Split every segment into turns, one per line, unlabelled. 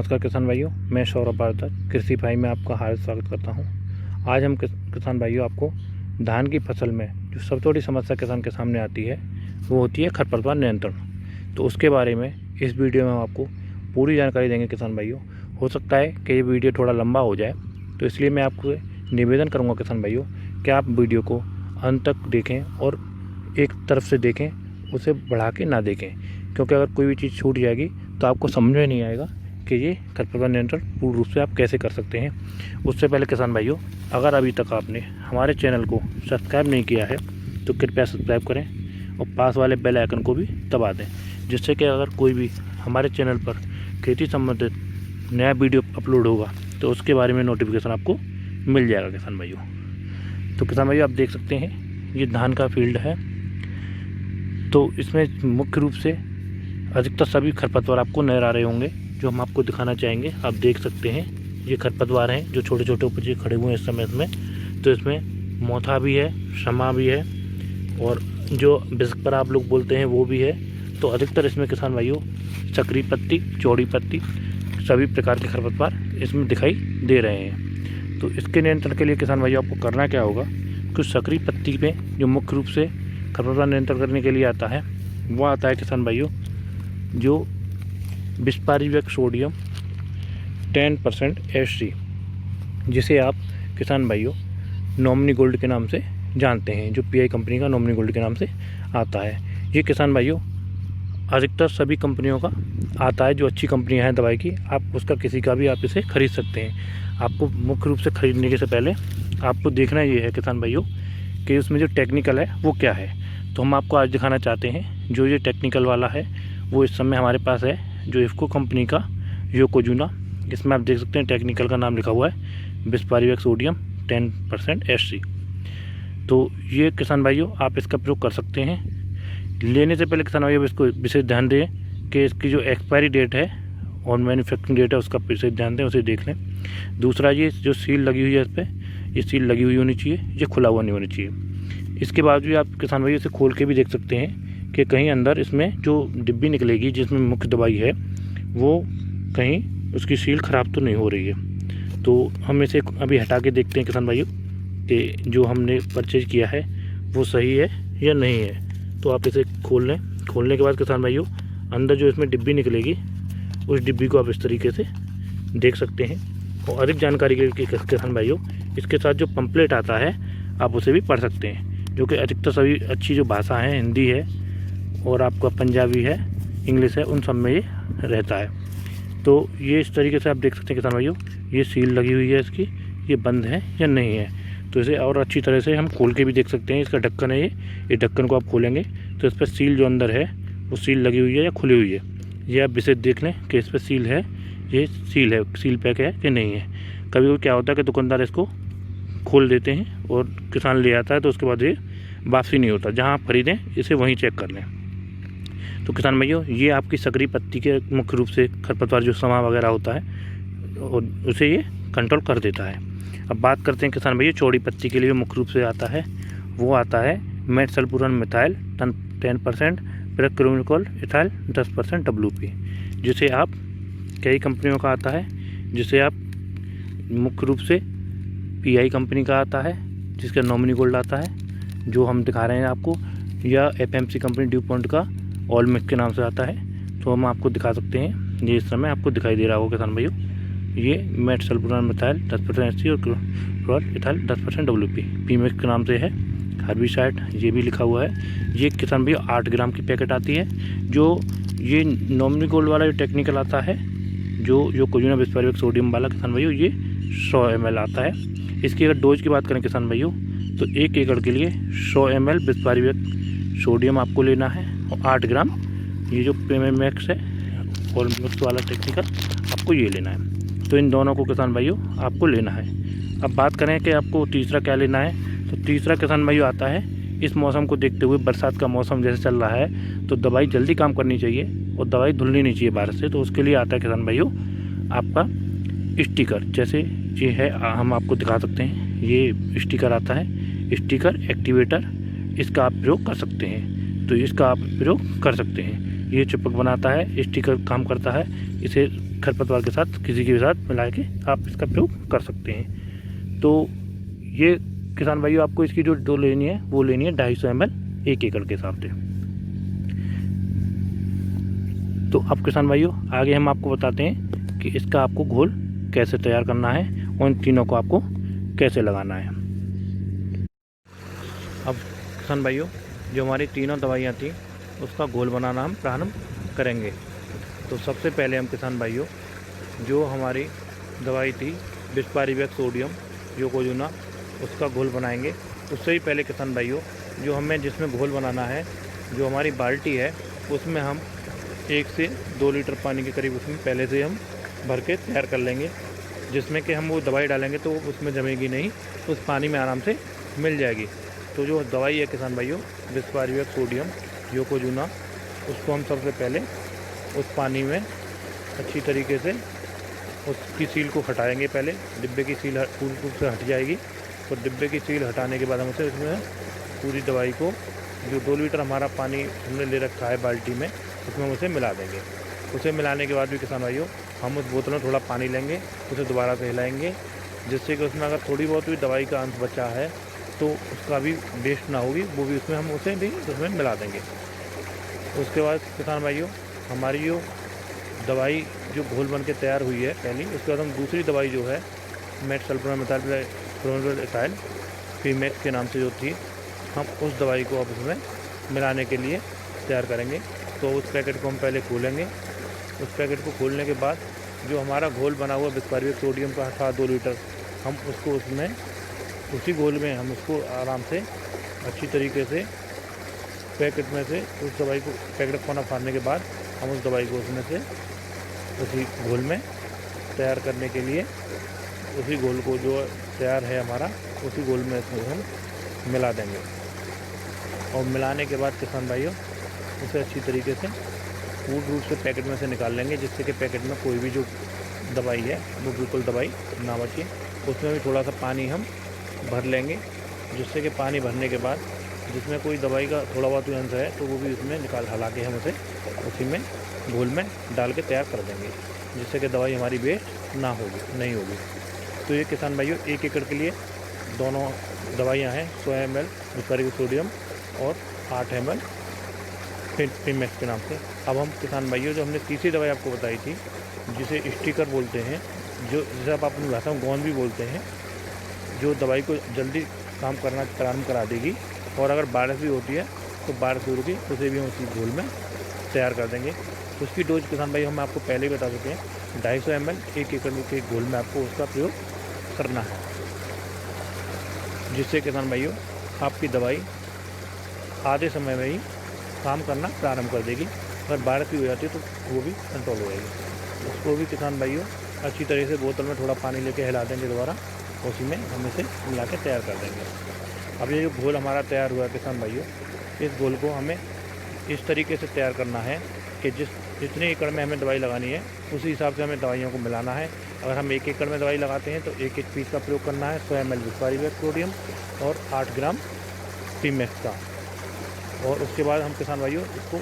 नमस्कार किसान भाइयों, मैं सौरभ भारद्वाज कृषि भाई में आपका हार्दिक स्वागत करता हूं। आज हम किसान भाइयों आपको धान की फसल में जो सबसे बड़ी समस्या किसान के सामने आती है वो होती है खरपतवार नियंत्रण। तो उसके बारे में इस वीडियो में हम आपको पूरी जानकारी देंगे किसान भाइयों। हो सकता है कि ये वीडियो थोड़ा लंबा हो जाए, तो इसलिए मैं आपको निवेदन करूँगा किसान भाइयों कि आप वीडियो को अंत तक देखें और एक तरफ से देखें, उसे बढ़ा के ना देखें, क्योंकि अगर कोई भी चीज़ छूट जाएगी तो आपको समझ में नहीं आएगा कि ये खरपतवार नियंत्रण पूर्ण रूप से आप कैसे कर सकते हैं। उससे पहले किसान भाइयों, अगर अभी तक आपने हमारे चैनल को सब्सक्राइब नहीं किया है तो कृपया सब्सक्राइब करें और पास वाले बेल आइकन को भी दबा दें, जिससे कि अगर कोई भी हमारे चैनल पर खेती संबंधित नया वीडियो अपलोड होगा तो उसके बारे में नोटिफिकेशन आपको मिल जाएगा किसान भाइयों। तो किसान भाइयों, आप देख सकते हैं ये धान का फील्ड है। तो इसमें मुख्य रूप से अधिकतर सभी खरपतवार आपको नज़र आ रहे होंगे जो हम आपको दिखाना चाहेंगे। आप देख सकते हैं ये खरपतवार हैं जो छोटे छोटे ऊपर खड़े हुए हैं इस समय इसमें। तो इसमें मोथा भी है, शमा भी है और जो बिस्पर आप लोग बोलते हैं वो भी है। तो अधिकतर इसमें किसान भाइयों सकरी पत्ती, चौड़ी पत्ती, सभी प्रकार के खरपतवार इसमें दिखाई दे रहे हैं। तो इसके नियंत्रण के लिए किसान भाइयों आपको करना क्या होगा, कुछ सकरी पत्ती पे जो मुख्य रूप से खरपतवार नियंत्रण करने के लिए आता है वो आता है किसान भाइयों जो बिस्पारिवेक सोडियम 10% HC, जिसे आप किसान भाइयों नॉमिनी गोल्ड के नाम से जानते हैं, जो PI कंपनी का नॉमिनी गोल्ड के नाम से आता है। ये किसान भाइयों अधिकतर सभी कंपनियों का आता है, जो अच्छी कंपनियां हैं दवाई की, आप उसका किसी का भी आप इसे खरीद सकते हैं। आपको मुख्य रूप से खरीदने के से पहले आपको देखना ये है किसान भाइयों कि उसमें जो टेक्निकल है वो क्या है। तो हम आपको आज दिखाना चाहते हैं जो ये टेक्निकल वाला है वो इस समय हमारे पास है, जो इफ्को कंपनी का योकोजुना। इसमें आप देख सकते हैं टेक्निकल का नाम लिखा हुआ है बिस्पारिवेक सोडियम 10% HC। तो ये किसान भाइयों आप इसका प्रयोग कर सकते हैं। लेने से पहले किसान भाइयों इसको विशेष ध्यान दें कि इसकी जो एक्सपायरी डेट है और मैन्युफैक्चरिंग डेट है उसका विशेष ध्यान दें, उसे देख लें। दूसरा, ये जो सील लगी हुई है इस पर, ये सील लगी हुई होनी चाहिए, ये खुला हुआ नहीं होना चाहिए। इसके बाद भी आप किसान भाइयों इसे खोल के भी देख सकते हैं कि कहीं अंदर इसमें जो डिब्बी निकलेगी जिसमें मुख्य दवाई है वो कहीं उसकी सील ख़राब तो नहीं हो रही है। तो हम इसे अभी हटा के देखते हैं किसान भाइयों कि जो हमने परचेज किया है वो सही है या नहीं है। तो आप इसे खोल लें। खोलने के बाद किसान भाइयों अंदर जो इसमें डिब्बी निकलेगी उस डिब्बी को आप इस तरीके से देख सकते हैं। और अधिक जानकारी के लिए किसान भाइयों इसके साथ जो पम्पलेट आता है आप उसे भी पढ़ सकते हैं, जो कि अधिकतर सभी अच्छी जो भाषा है, हिंदी है और आपका पंजाबी है, इंग्लिश है, उन सब में ये रहता है। तो ये इस तरीके से आप देख सकते हैं किसान भाइयों ये सील लगी हुई है इसकी, ये बंद है या नहीं है। तो इसे और अच्छी तरह से हम खोल के भी देख सकते हैं। इसका ढक्कन है ये ढक्कन को आप खोलेंगे तो इस पर सील जो अंदर है वो सील लगी हुई है या खुली हुई है, ये आप विशेष देख लें कि इस पर सील है, ये सील है, सील पैक है कि नहीं है। कभी कभी क्या होता है कि दुकानदार इसको खोल देते हैं और किसान ले आता है तो उसके बाद ये वापसी नहीं होता। जहाँ आप खरीदें इसे वहीं चेक कर लें। तो किसान भाइयों ये आपकी सकरी पत्ती के मुख्य रूप से खरपतवार जो समा वगैरह होता है और उसे ये कंट्रोल कर देता है। अब बात करते हैं किसान भाइयों चौड़ी पत्ती के लिए मुख्य रूप से आता है, वो आता है मेटसल्फोरान मिथाइल 10%, पेराक्रोमिकोल इथाइल 10% WP, जिसे आप कई कंपनियों का आता है, जिसे आप मुख्य रूप से PI कंपनी का आता है जिसका नॉमिनी गोल्ड आता है जो हम दिखा रहे हैं आपको, या FMC कंपनी ड्यूपॉन्ट का ऑलमिक के नाम से आता है। तो हम आपको दिखा सकते हैं, ये इस समय आपको दिखाई दे रहा होगा किसान भाइयों, ये मेटसल्फोरान मिथाइल 10% HC और क्लोरल इथाइल 10% WP पीमेक्स के नाम से है। हर्बिसाइड ये भी लिखा हुआ है। ये किसान भाइयों 8 ग्राम की पैकेट आती है। जो ये नॉमिनी गोल्ड वाला जो टेक्निकल आता है जो योकोजुना बिस्पारिवेक सोडियम वाला किसान भाइयों ये 100 ml आता है। इसकी अगर डोज की बात करें किसान भाइयों तो 1 एकड़ के लिए 100 ml बिस्पारिवेक सोडियम आपको लेना है और 8 ग्राम ये जो पीमेक्स है और मिक्स वाला टेक्निकल आपको ये लेना है। तो इन दोनों को किसान भाइयों आपको लेना है। अब बात करें कि आपको तीसरा क्या लेना है, तो तीसरा किसान भाइयों आता है इस मौसम को देखते हुए, बरसात का मौसम जैसे चल रहा है तो दवाई जल्दी काम करनी चाहिए और दवाई धुलनी नहीं चाहिए बारिश से। तो उसके लिए आता है किसान भाइयों आपका स्टिकर, जैसे ये है हम आपको दिखा सकते हैं, ये स्टिकर आता है, स्टिकर एक्टिवेटर, इसका आप प्रयोग कर सकते हैं। तो इसका आप प्रयोग कर सकते हैं। ये चिपक बनाता है, स्टिकर काम करता है, इसे खरपतवार के साथ किसी के साथ मिला के आप इसका प्रयोग कर सकते हैं। तो ये किसान भाइयों आपको इसकी जो डोज लेनी है वो लेनी है 250 ml 1 एकड़ के हिसाब से। तो अब किसान भाइयों आगे हम आपको बताते हैं कि इसका आपको घोल कैसे तैयार करना है और इन तीनों को आपको कैसे लगाना है। अब किसान भाइयों जो हमारी तीनों दवाइयाँ थी उसका घोल बनाना हम प्रारंभ करेंगे। तो सबसे पहले हम किसान भाइयों जो हमारी दवाई थी बिस्पारीवेक्स सोडियम योकोजुना उसका घोल बनाएंगे। उससे ही पहले किसान भाइयों जो हमें जिसमें घोल बनाना है, जो हमारी बाल्टी है उसमें हम 1 से 2 लीटर पानी के करीब उसमें पहले से हम भर के तैयार कर लेंगे, जिसमें कि हम वो दवाई डालेंगे तो उसमें जमेगी नहीं, उस पानी में आराम से मिल जाएगी। तो जो दवाई है किसान भाइयों बिस्पारीवेक्स सोडियम योकोजुना उसको हम सबसे पहले उस पानी में अच्छी तरीके से उसकी सील को हटाएंगे। पहले डिब्बे की सील पूरी रूप से हट जाएगी। तो डिब्बे की सील हटाने के बाद हम उसे इसमें पूरी दवाई को जो 2 लीटर हमारा पानी हमने ले रखा है बाल्टी में उसमें हम उसे मिला देंगे। उसे मिलाने के बाद भी किसान भाइयों हम उस बोतल में थोड़ा पानी लेंगे, उसे दोबारा से हिलाएंगे, जिससे कि उसमें अगर थोड़ी बहुत भी दवाई का अंश बचा है तो उसका भी वेस्ट ना होगी, वो भी उसमें हम उसे भी उसमें मिला देंगे। उसके बाद किसान भाइयों हमारी जो दवाई जो घोल बन के तैयार हुई है पहली, उसके बाद हम दूसरी दवाई जो है मेटसल्फोनामेथाइल एथाइल पीमैक्स के नाम से जो थी, हम उस दवाई को अब उसमें मिलाने के लिए तैयार करेंगे। तो उस पैकेट को हम पहले खोलेंगे। उस पैकेट को खोलने के बाद जो हमारा घोल बना हुआ बिस्पारीवेक्स सोडियम का था 2 लीटर, हम उसको उसमें उसी घोल में हम उसको आराम से अच्छी तरीके से पैकेट में से उस दवाई को पैकेट कोना फाड़ने के बाद हम उस दवाई को उसमें से उसी घोल में तैयार करने के लिए उसी घोल को जो तैयार है हमारा उसी घोल में इसमें हम मिला देंगे। और मिलाने के बाद किसान भाइयों उसे अच्छी तरीके से पूर्ण रूप से पैकेट में से निकाल लेंगे, जिससे कि पैकेट में कोई भी जो दवाई है वो बिल्कुल दवाई ना बचे। उसमें भी थोड़ा सा पानी हम भर लेंगे, जिससे कि पानी भरने के बाद जिसमें कोई दवाई का थोड़ा बहुत भी अंश है तो वो भी उसमें हला के हम उसे उसी में घोल में डाल के तैयार कर देंगे, जिससे कि दवाई हमारी वेस्ट नहीं होगी। तो ये किसान भाइयों 1 एकड़ के लिए दोनों दवाइयाँ हैं 100 ml बिस्पारीवेक्स सोडियम और 8 ml पीमैक्स के नाम से। अब हम किसान भाइयों जो हमने तीसरी दवाई आपको बताई थी जिसे स्टिकर बोलते हैं, जिसे आप अपनी भाषा में गोंद भी बोलते हैं, जो दवाई को जल्दी काम करना प्रारंभ करा देगी, और अगर बारिश भी होती है तो बारिश शुरू की उसे भी हम उसी घोल में तैयार कर देंगे। उसकी डोज किसान भाई हम आपको पहले ही बता चुके हैं 250 ml 1 एकड़ के घोल में आपको उसका प्रयोग करना है, जिससे किसान भाइयों आपकी दवाई आधे समय में ही काम करना प्रारंभ कर देगी। अगर बारिश भी हो जाती है तो वो भी कंट्रोल हो जाएगी। उसको भी किसान भाइयों अच्छी तरह से बोतल में थोड़ा पानी लेके हिला देंगे दोबारा, उसी में हम इसे मिला के तैयार कर देंगे। अब ये जो घोल हमारा तैयार हुआ है किसान भाइयों, इस घोल को हमें इस तरीके से तैयार करना है कि जितने एकड़ में हमें दवाई लगानी है उसी हिसाब से हमें दवाइयों को मिलाना है। अगर हम 1 एकड़ में दवाई लगाते हैं तो 1 पीस का प्रयोग करना है 100 ml बिस्पारीवेक्स सोडियम और 8 ग्राम पीमैक्स का। और उसके बाद हम किसान भाइयों इसको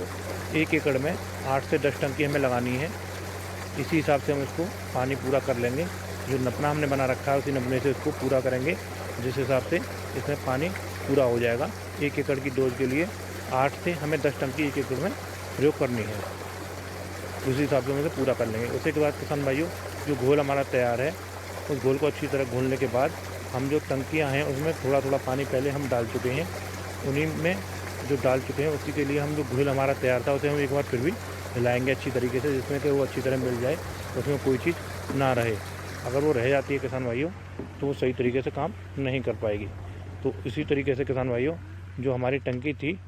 1 एकड़ में 8 से 10 टंकी हमें लगानी है। इसी हिसाब से हम इसको पानी पूरा कर लेंगे, जो नपना हमने बना रखा है उसी नपने से इसको पूरा करेंगे, जिस हिसाब से इसमें पानी पूरा हो जाएगा। 1 एकड़ की डोज के लिए 8 से हमें 10 टंकी 1 एकड़ में प्रयोग करनी है, उसी हिसाब से हम इसे पूरा कर लेंगे। उसके बाद किसान भाइयों जो घोल हमारा तैयार है उस घोल को अच्छी तरह घोलने के बाद हम जो टंकियाँ हैं उसमें थोड़ा थोड़ा पानी पहले हम डाल चुके हैं, उन्हीं में जो डाल चुके हैं उसी के लिए हम जो घोल हमारा तैयार था उसे हम एक बार फिर भी मिलाएंगे अच्छी तरीके से, जिसमें कि वो अच्छी तरह मिल जाए, उसमें कोई चीज़ ना रहे। अगर वो रह जाती है किसान भाइयों तो वो सही तरीके से काम नहीं कर पाएगी। तो इसी तरीके से किसान भाइयों जो हमारी टंकी थी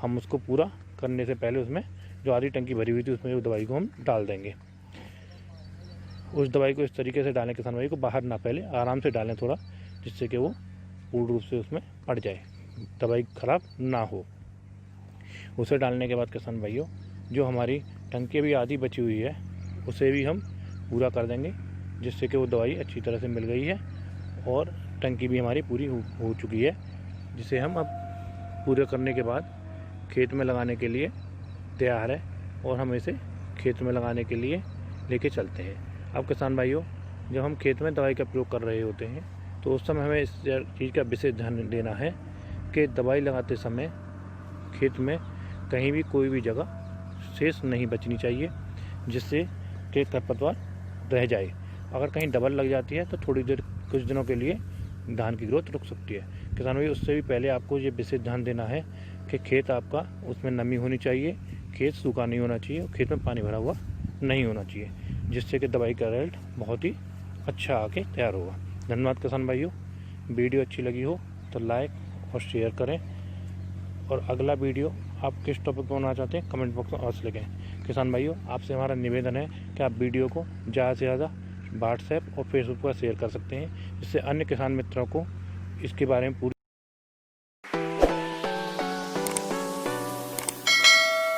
हम उसको पूरा करने से पहले उसमें जो आधी टंकी भरी हुई थी उसमें वो दवाई को हम डाल देंगे। उस दवाई को इस तरीके से डालें किसान भाई को, बाहर ना पहले आराम से डालें थोड़ा, जिससे कि वो पूर्ण रूप से उसमें पड़ जाए, दवाई ख़राब ना हो। उसे डालने के बाद किसान भाइयों जो हमारी टंकी भी आधी बची हुई है उसे भी हम पूरा कर देंगे, जिससे कि वो दवाई अच्छी तरह से मिल गई है और टंकी भी हमारी पूरी हो चुकी है, जिसे हम अब पूरे करने के बाद खेत में लगाने के लिए तैयार है। और हम इसे खेत में लगाने के लिए लेके चलते हैं। अब किसान भाइयों, जब हम खेत में दवाई का प्रयोग कर रहे होते हैं तो उस समय हमें इस चीज़ का विशेष ध्यान देना है कि दवाई लगाते समय खेत में कहीं भी कोई भी जगह शेष नहीं बचनी चाहिए, जिससे कि खरपतवार रह जाए। अगर कहीं डबल लग जाती है तो थोड़ी देर, कुछ दिनों के लिए धान की ग्रोथ रुक सकती है। किसान भाई, उससे भी पहले आपको ये विशेष ध्यान देना है कि खेत आपका, उसमें नमी होनी चाहिए, खेत सूखा नहीं होना चाहिए और खेत में पानी भरा हुआ नहीं होना चाहिए, जिससे कि दवाई का रिजल्ट बहुत ही अच्छा आके तैयार होगा। धन्यवाद किसान भाइयों। वीडियो अच्छी लगी हो तो लाइक और शेयर करें, और अगला वीडियो आप किस टॉपिक पर बनाना चाहते हैं कमेंट बॉक्स में अवश्य लिखें। किसान भाइयों, आपसे हमारा निवेदन है कि आप वीडियो को ज़्यादा से ज़्यादा व्हाट्सएप और फेसबुक पर शेयर कर सकते हैं, जिससे अन्य किसान मित्रों को इसके बारे में पूरी